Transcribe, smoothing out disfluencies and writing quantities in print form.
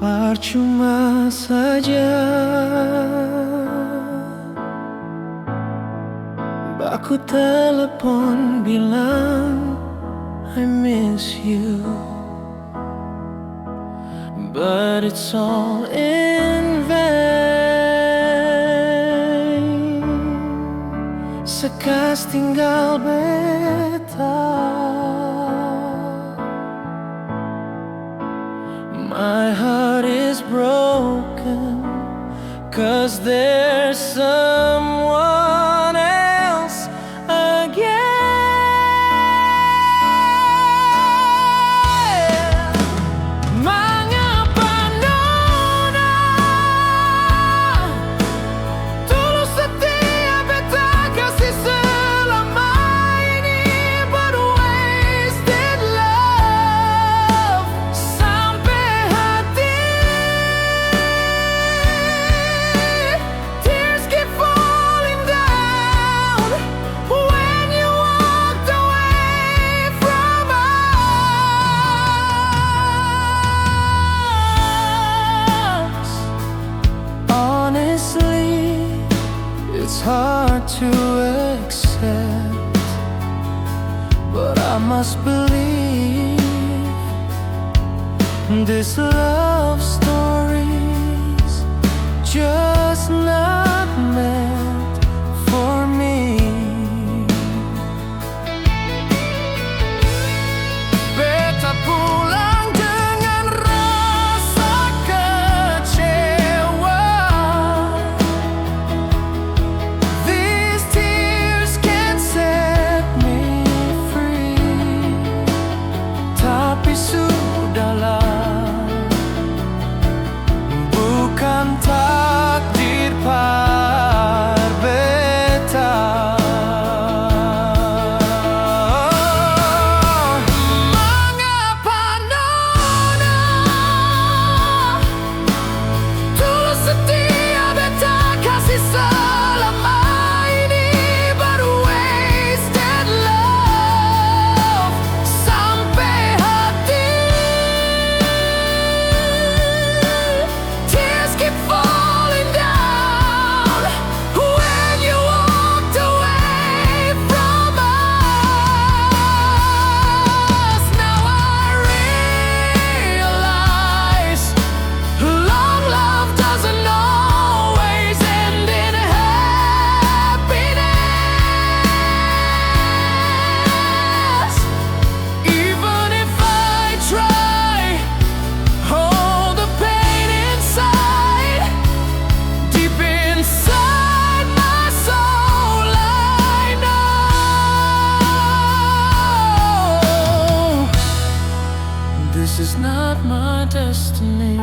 Percuma saja aku telepon bilang I miss you, but it's all in vain. Sekas tinggal beta, my heart is broken, 'cause there's someone else again. Mengapa nona tulus setia beta kasih selama ini, but wasted love sampai hati. Tears keep falling down when you walked away from us. Honestly, it's hard to accept, but I must believe this love story's just not meant for me. Beta pulang dengan rasa kecewa. These tears can't set me free. Tapi sudahlah, bukan takdir par beta. Mengapa nona tulus setia beta kasih selama ini, but wasted love sampai hati. Tears keep falling down when you walked away from us. Now I realize long love doesn't always end in happiness. Even if I try, hold the pain inside, deep inside my soul, I know this is not my destiny.